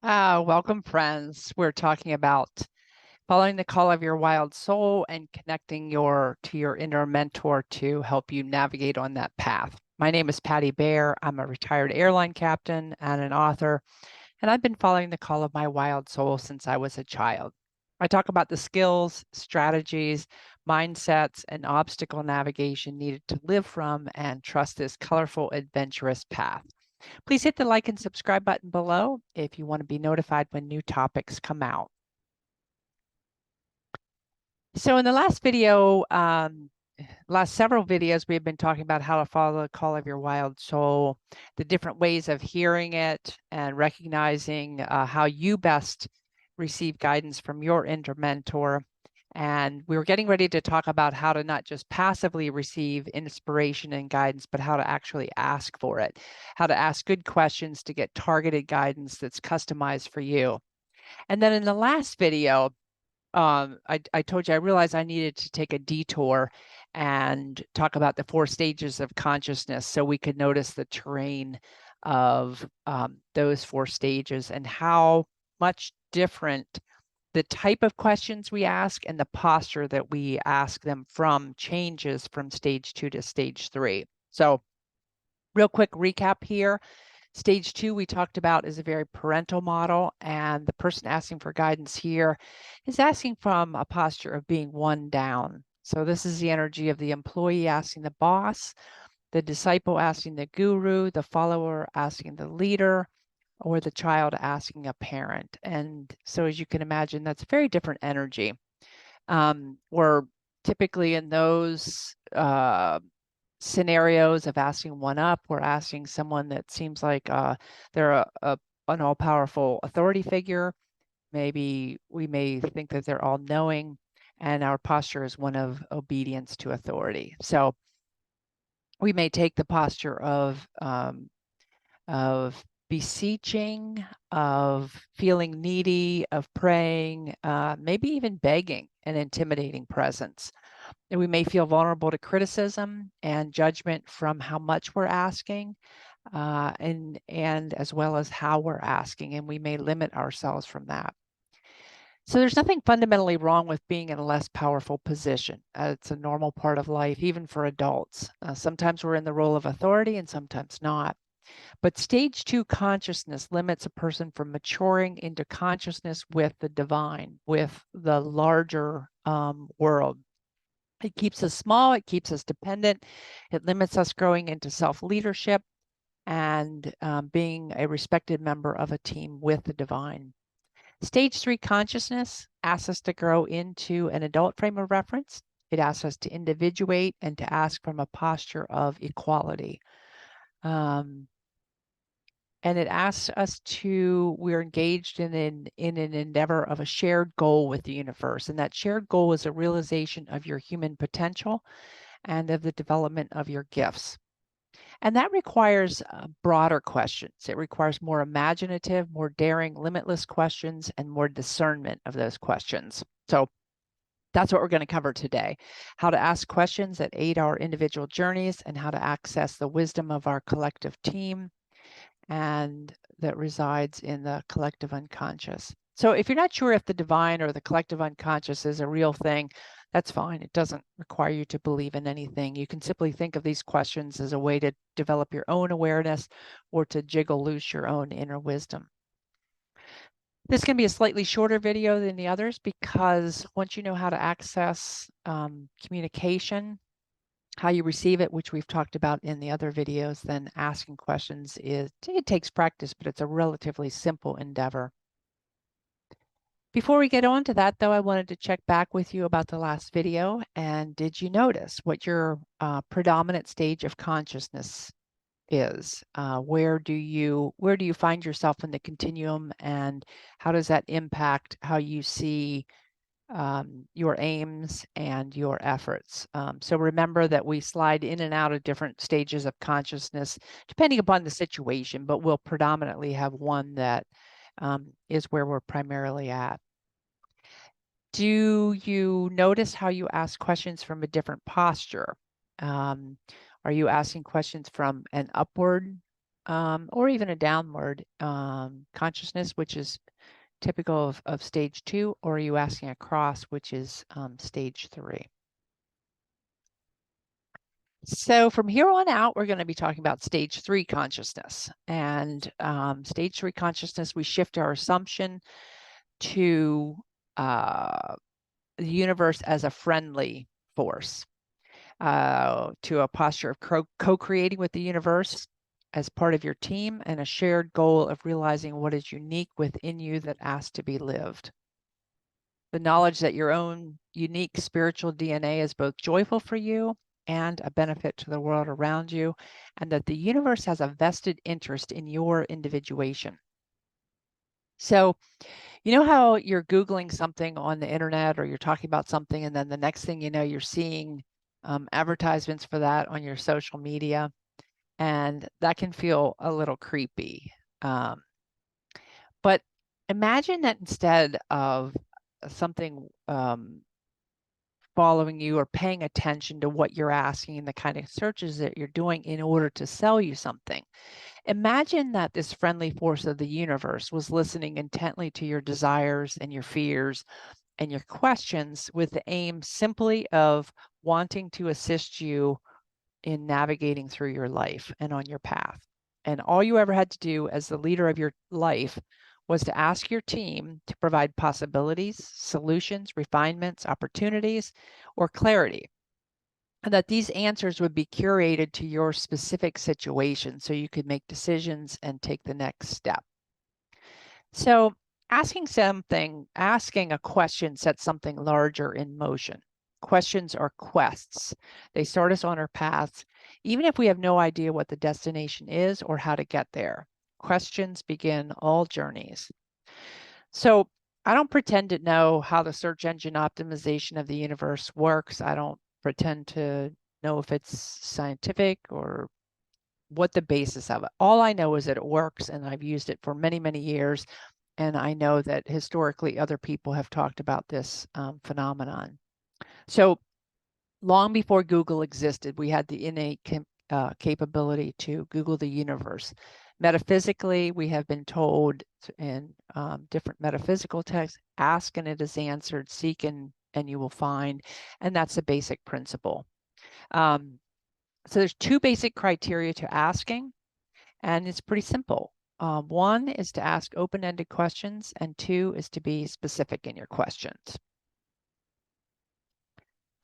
Welcome, friends. We're talking about following the call of your wild soul and connecting to your inner mentor to help you navigate on that path. My name is Patty Bear. I'm a retired airline captain and an author, and I've been following the call of my wild soul since I was a child. I talk about the skills, strategies, mindsets, and obstacle navigation needed to live from and trust this colorful, adventurous path. Please hit the like and subscribe button below if you want to be notified when new topics come out. So in the last last several videos, we've been talking about how to follow the call of your wild soul, the different ways of hearing it and recognizing how you best receive guidance from your inner mentor. And we were getting ready to talk about how to not just passively receive inspiration and guidance, but how to actually ask for it, how to ask good questions to get targeted guidance that's customized for you. And then in the last video, I told you I realized I needed to take a detour and talk about the 4 stages of consciousness so we could notice the terrain of those 4 stages and how much different the type of questions we ask and the posture that we ask them from changes from stage 2 to stage 3. So real quick recap here. Stage 2 we talked about is a very parental model, and the person asking for guidance here is asking from a posture of being one down. So this is the energy of the employee asking the boss, the disciple asking the guru, the follower asking the leader, or the child asking a parent. And so as you can imagine, that's a very different energy. We're typically in those scenarios of asking one up, we're asking someone that seems like they're an all-powerful authority figure. Maybe we may think that they're all-knowing, and our posture is one of obedience to authority. So we may take the posture of beseeching, of feeling needy, of praying, maybe even begging an intimidating presence. And we may feel vulnerable to criticism and judgment from how much we're asking, and as well as how we're asking, and we may limit ourselves from that. So there's nothing fundamentally wrong with being in a less powerful position. It's a normal part of life, even for adults. Sometimes we're in the role of authority and sometimes not. But stage 2 consciousness limits a person from maturing into consciousness with the divine, with the larger world. It keeps us small, it keeps us dependent, it limits us growing into self-leadership and being a respected member of a team with the divine. Stage 3 consciousness asks us to grow into an adult frame of reference. It asks us to individuate and to ask from a posture of equality. And it asks us we're engaged in an endeavor of a shared goal with the universe. And that shared goal is a realization of your human potential and of the development of your gifts. And that requires broader questions. It requires more imaginative, more daring, limitless questions, and more discernment of those questions. So that's what we're going to cover today. How to ask questions that aid our individual journeys and how to access the wisdom of our collective team and that resides in the collective unconscious. So if you're not sure if the divine or the collective unconscious is a real thing, that's fine. It doesn't require you to believe in anything. You can simply think of these questions as a way to develop your own awareness or to jiggle loose your own inner wisdom. This can be a slightly shorter video than the others because once you know how to access communication, how you receive it, which we've talked about in the other videos, then asking questions it takes practice, but it's a relatively simple endeavor. Before we get on to that, though, I wanted to check back with you about the last video. And did you notice what your predominant stage of consciousness is? Where do you find yourself in the continuum, and how does that impact how you see your aims and your efforts? So remember that we slide in and out of different stages of consciousness depending upon the situation, but we'll predominantly have one that is where we're primarily at. Do you notice how you ask questions from a different posture? Are you asking questions from an upward or even a downward consciousness, which is typical of stage 2, or are you asking across, which is stage 3? So from here on out, we're going to be talking about stage 3 consciousness. And stage 3 consciousness, we shift our assumption to the universe as a friendly force, to a posture of co-creating with the universe as part of your team, and a shared goal of realizing what is unique within you that asks to be lived. The knowledge that your own unique spiritual DNA is both joyful for you and a benefit to the world around you, and that the universe has a vested interest in your individuation. So, you know how you're Googling something on the internet, or you're talking about something, and then the next thing you know, you're seeing advertisements for that on your social media, and that can feel a little creepy. But imagine that instead of something following you or paying attention to what you're asking and the kind of searches that you're doing in order to sell you something. Imagine that this friendly force of the universe was listening intently to your desires and your fears and your questions, with the aim simply of wanting to assist you in navigating through your life and on your path. And all you ever had to do as the leader of your life was to ask your team to provide possibilities, solutions, refinements, opportunities, or clarity. And that these answers would be curated to your specific situation so you could make decisions and take the next step. So asking a question sets something larger in motion. Questions are quests. They start us on our paths, even if we have no idea what the destination is or how to get there. Questions begin all journeys. So I don't pretend to know how the search engine optimization of the universe works. I don't pretend to know if it's scientific or what the basis of it. All I know is that it works, and I've used it for many, many years. And I know that historically other people have talked about this phenomenon. So long before Google existed, we had the innate capability to Google the universe. Metaphysically, we have been told in different metaphysical texts, ask and it is answered, seek and you will find. And that's a basic principle. So there's 2 basic criteria to asking, and it's pretty simple. 1 is to ask open-ended questions, and 2 is to be specific in your questions.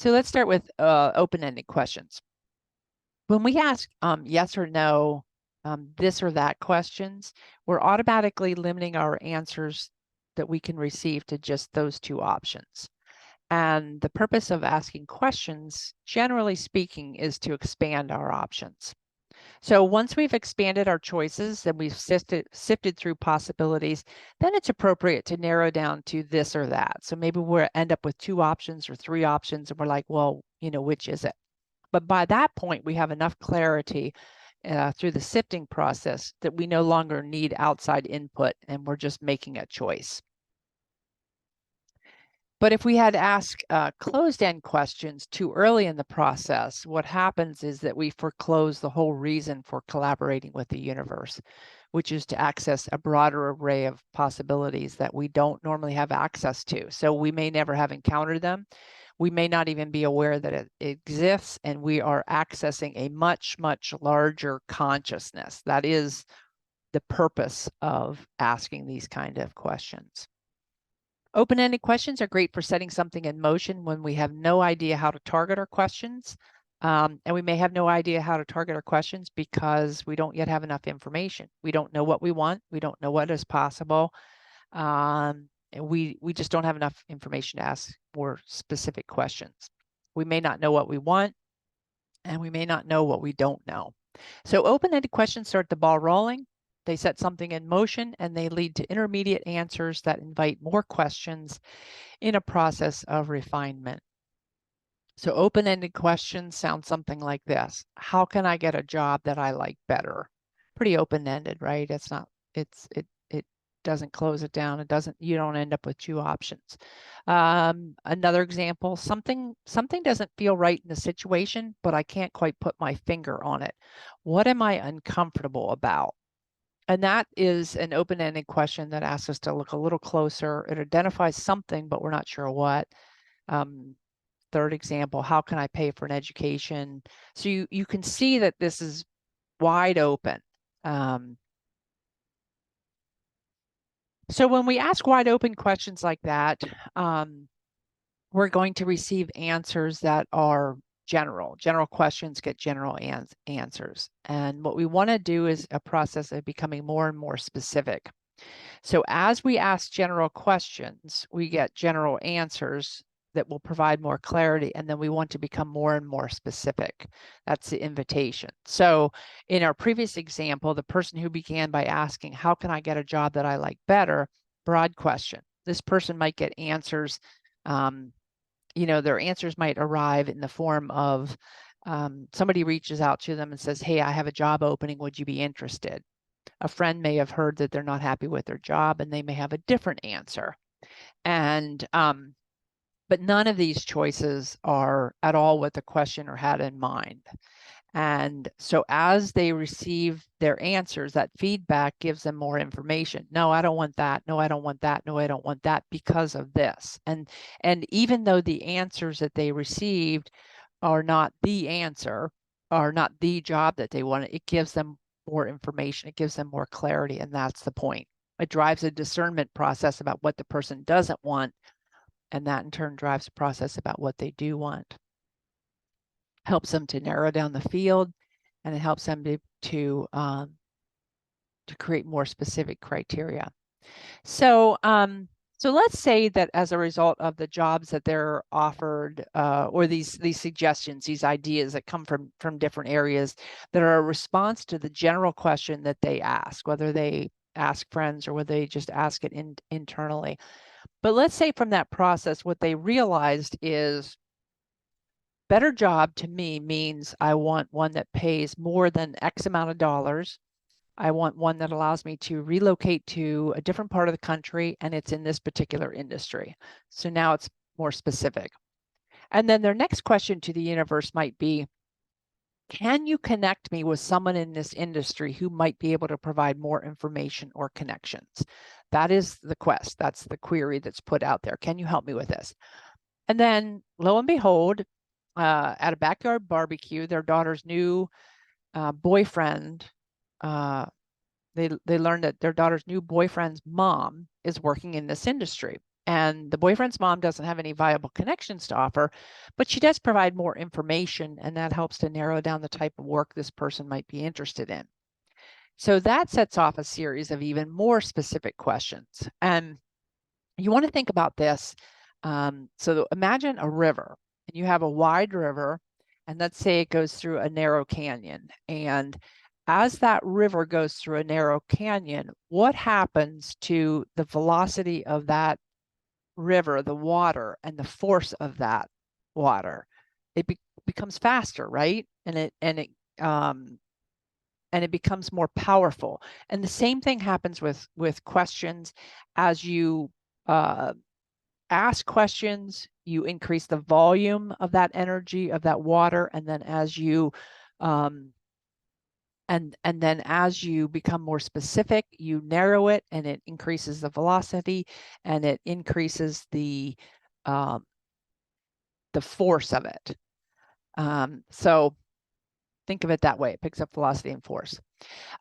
So let's start with open-ended questions. When we ask yes or no, this or that questions, we're automatically limiting our answers that we can receive to just those 2 options. And the purpose of asking questions, generally speaking, is to expand our options. So once we've expanded our choices and we've sifted through possibilities, then it's appropriate to narrow down to this or that. So maybe we'll end up with 2 options or 3 options, and we're like, well, which is it? But by that point, we have enough clarity through the sifting process that we no longer need outside input, and we're just making a choice. But if we had asked closed-end questions too early in the process, what happens is that we foreclose the whole reason for collaborating with the universe, which is to access a broader array of possibilities that we don't normally have access to. So we may never have encountered them. We may not even be aware that it exists, and we are accessing a much, much larger consciousness. That is the purpose of asking these kind of questions. Open-ended questions are great for setting something in motion when we have no idea how to target our questions. And we may have no idea how to target our questions because we don't yet have enough information. We don't know what we want. We don't know what is possible. And we just don't have enough information to ask more specific questions. We may not know what we want, and we may not know what we don't know. So open-ended questions start the ball rolling. They set something in motion, and they lead to intermediate answers that invite more questions in a process of refinement. So open-ended questions sound something like this. How can I get a job that I like better? Pretty open-ended, right? It's not, it doesn't close it down. It doesn't, you don't end up with two options. Another example, something doesn't feel right in the situation, but I can't quite put my finger on it. What am I uncomfortable about? And that is an open-ended question that asks us to look a little closer. It identifies something, but we're not sure what. Third example, how can I pay for an education? So you can see that this is wide open. So when we ask wide open questions like that, we're going to receive answers that are general. General questions get general answers. And what we want to do is a process of becoming more and more specific. So as we ask general questions, we get general answers that will provide more clarity, and then we want to become more and more specific. That's the invitation. So in our previous example, the person who began by asking, how can I get a job that I like better? Broad question. This person might get answers, their answers might arrive in the form of somebody reaches out to them and says, hey, I have a job opening, would you be interested? A friend may have heard that they're not happy with their job and they may have a different answer. And but none of these choices are at all what the questioner had in mind. And so as they receive their answers, that feedback gives them more information. No, I don't want that. No, I don't want that. No, I don't want that because of this. And even though the answers that they received are not the answer, are not the job that they want, it gives them more information. It gives them more clarity. And that's the point. It drives a discernment process about what the person doesn't want. And that in turn drives a process about what they do want. Helps them to narrow down the field, and it helps them to create more specific criteria. So let's say that as a result of the jobs that they're offered, or these suggestions, these ideas that come from different areas that are a response to the general question that they ask, whether they ask friends or whether they just ask it internally. But let's say from that process, what they realized is better job to me means I want one that pays more than X amount of dollars. I want one that allows me to relocate to a different part of the country, and it's in this particular industry. So now it's more specific. And then their next question to the universe might be, can you connect me with someone in this industry who might be able to provide more information or connections? That is the quest. That's the query that's put out there. Can you help me with this? And then lo and behold, at a backyard barbecue, their daughter's new boyfriend, they learned that their daughter's new boyfriend's mom is working in this industry. And the boyfriend's mom doesn't have any viable connections to offer, but she does provide more information, and that helps to narrow down the type of work this person might be interested in. So that sets off a series of even more specific questions. And you want to think about this. So imagine a river, and you have a wide river, and let's say it goes through a narrow canyon. And as that river goes through a narrow canyon, what happens to the velocity of that river, the water, and the force of that water? It becomes faster, right? And it becomes more powerful. And the same thing happens with questions. As you ask questions, you increase the volume of that energy, of that water, and then as you and then as you become more specific, you narrow it, and it increases the velocity, and it increases the force of it. So think of it that way. It picks up velocity and force.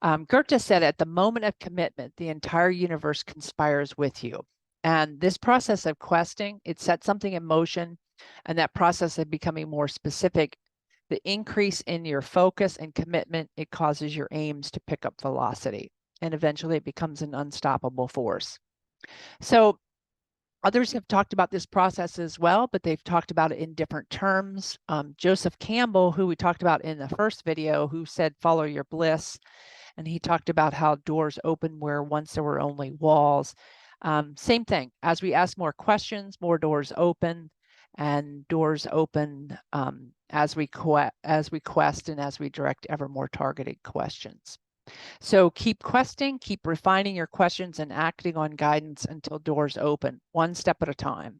Goethe said, at the moment of commitment, the entire universe conspires with you. And this process of questing, it sets something in motion, and that process of becoming more specific, the increase in your focus and commitment, it causes your aims to pick up velocity, and eventually it becomes an unstoppable force. So others have talked about this process as well, but they've talked about it in different terms. Joseph Campbell, who we talked about in the first video, who said, follow your bliss. And he talked about how doors open where once there were only walls. Same thing. As we ask more questions, more doors open, and doors open as we quest and as we direct ever more targeted questions. So keep questing, keep refining your questions and acting on guidance until doors open, one step at a time.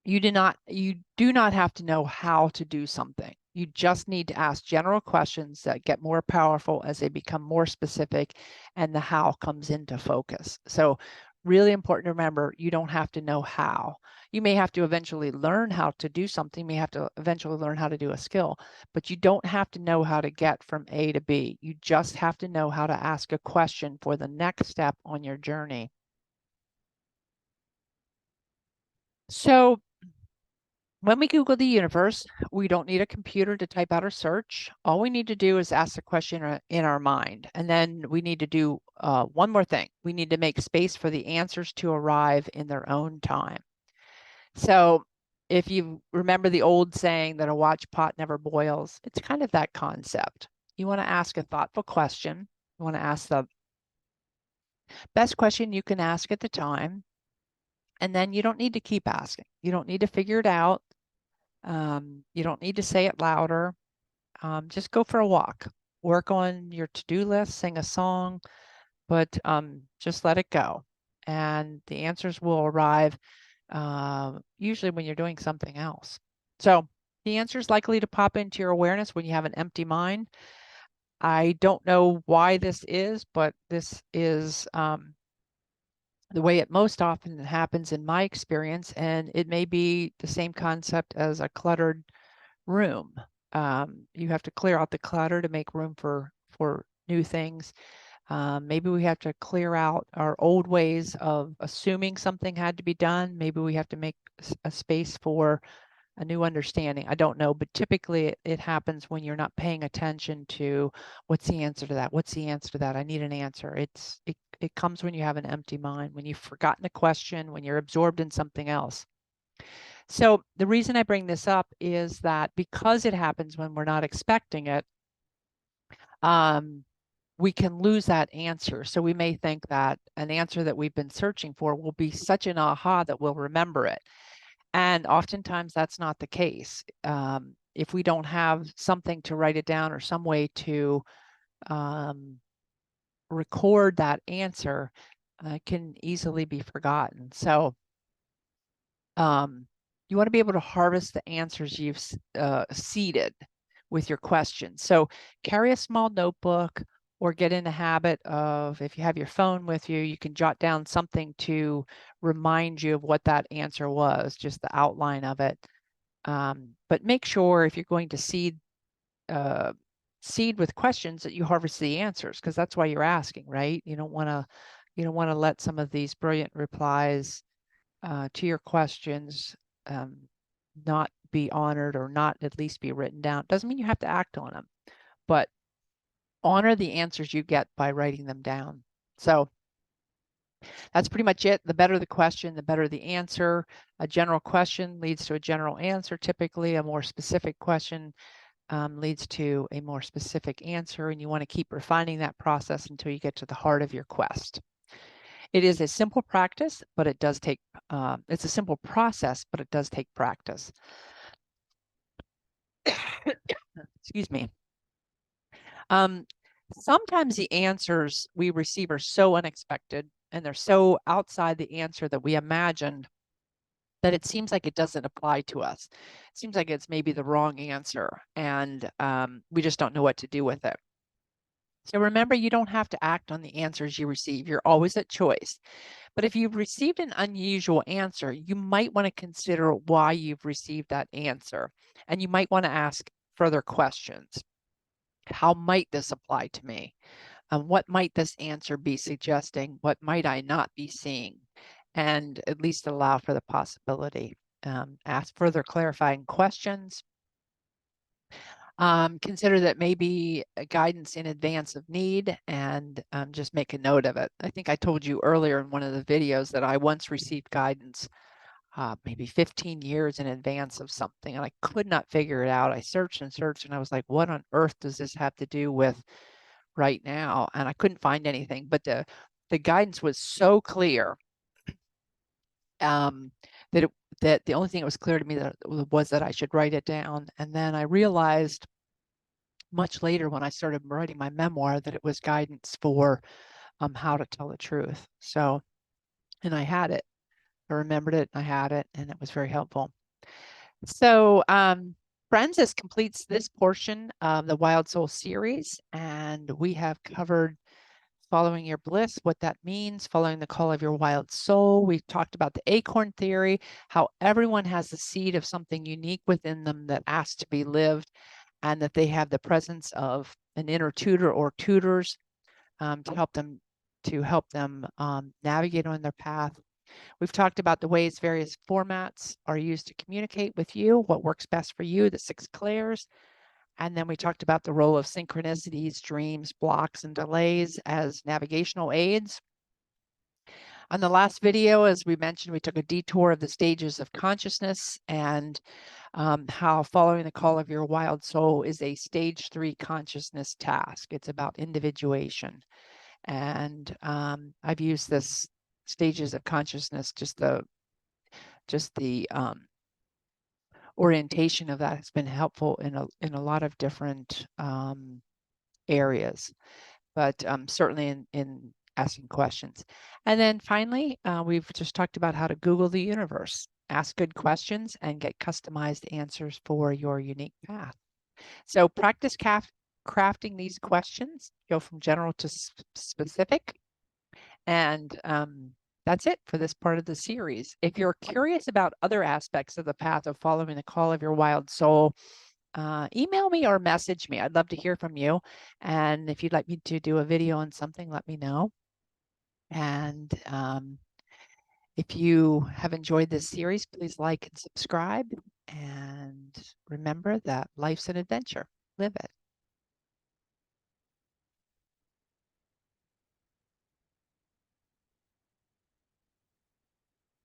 You do not have to know how to do something. You just need to ask general questions that get more powerful as they become more specific and the how comes into focus. So really important to remember, you don't have to know how. You may have to eventually learn how to do something, you may have to eventually learn how to do a skill, but you don't have to know how to get from A to B. You just have to know how to ask a question for the next step on your journey. So when we Google the universe, we don't need a computer to type out our search. All we need to do is ask the question in our mind. And then we need to do one more thing. We need to make space for the answers to arrive in their own time. So if you remember the old saying that a watch pot never boils, it's kind of that concept. You want to ask a thoughtful question. You want to ask the best question you can ask at the time. And then you don't need to keep asking. You don't need to figure it out. You don't need to say it louder. Just go for a walk, work on your to-do list, sing a song, but just let it go. And the answers will arrive usually when you're doing something else. So the answer is likely to pop into your awareness when you have an empty mind. I don't know why this is, but this is the way it most often happens in my experience, and it may be the same concept as a cluttered room. You have to clear out the clutter to make room for new things. Maybe we have to clear out our old ways of assuming something had to be done. Maybe we have to make a space for a new understanding. I don't know, but typically it happens when you're not paying attention to what's the answer to that? What's the answer to that? I need an answer. It comes when you have an empty mind, when you've forgotten a question, when you're absorbed in something else. So the reason I bring this up is that because it happens when we're not expecting it, we can lose that answer. So we may think that an answer that we've been searching for will be such an aha that we'll remember it. And oftentimes that's not the case. If we don't have something to write it down or some way to record that answer, it can easily be forgotten. So you want to be able to harvest the answers you've seeded with your questions. So carry a small notebook or get in the habit of, if you have your phone with you, you can jot down something to remind you of what that answer was, just the outline of it. But make sure if you're going to seed with questions that you harvest the answers, because that's why you're asking, right? You don't want to let some of these brilliant replies to your questions not be honored or not at least be written down. Doesn't mean you have to act on them, but honor the answers you get by writing them down. So that's pretty much it. The better the question, the better the answer. A general question leads to a general answer. Typically, a more specific question leads to a more specific answer, and you want to keep refining that process until you get to the heart of your quest. It is a simple practice, but it does take, it's a simple process, but it does take practice. Excuse me. Sometimes the answers we receive are so unexpected and they're so outside the answer that we imagined that it seems like it doesn't apply to us. It seems like it's maybe the wrong answer, and we just don't know what to do with it. So remember, you don't have to act on the answers you receive. You're always at choice. But if you've received an unusual answer, you might want to consider why you've received that answer. And you might want to ask further questions. How might this apply to me? What might this answer be suggesting? What might I not be seeing? And at least allow for the possibility. Ask further clarifying questions. Consider that maybe a guidance in advance of need, and just make a note of it. I think I told you earlier in one of the videos that I once received guidance maybe 15 years in advance of something, and I could not figure it out. I searched and searched, and I was like, what on earth does this have to do with right now? And I couldn't find anything, but the guidance was so clear that the only thing that was clear to me that was that I should write it down. And then I realized much later when I started writing my memoir that it was guidance for how to tell the truth. So, and I had it. I remembered it, I had it, and it was very helpful. So, friends, this completes this portion of the Wild Soul series, and we have covered following your bliss, what that means, following the call of your wild soul. We've talked about the acorn theory, how everyone has the seed of something unique within them that asks to be lived, and that they have the presence of an inner tutor or tutors to help them navigate on their path. We've talked about the ways various formats are used to communicate with you, what works best for you, the 6 clairs. And then we talked about the role of synchronicities, dreams, blocks, and delays as navigational aids. On the last video, as we mentioned, we took a detour of the stages of consciousness and how following the call of your wild soul is a stage 3 consciousness task. It's about individuation. And I've used this stages of consciousness, just the orientation of that has been helpful in a lot of different areas, but certainly in asking questions. And then finally, we've just talked about how to Google the universe, ask good questions, and get customized answers for your unique path. So practice crafting these questions, go from general to specific, and that's it for this part of the series. If you're curious about other aspects of the path of following the call of your wild soul, email me or message me. I'd love to hear from you. And if you'd like me to do a video on something, let me know. And if you have enjoyed this series, please like and subscribe. And remember that life's an adventure. Live it.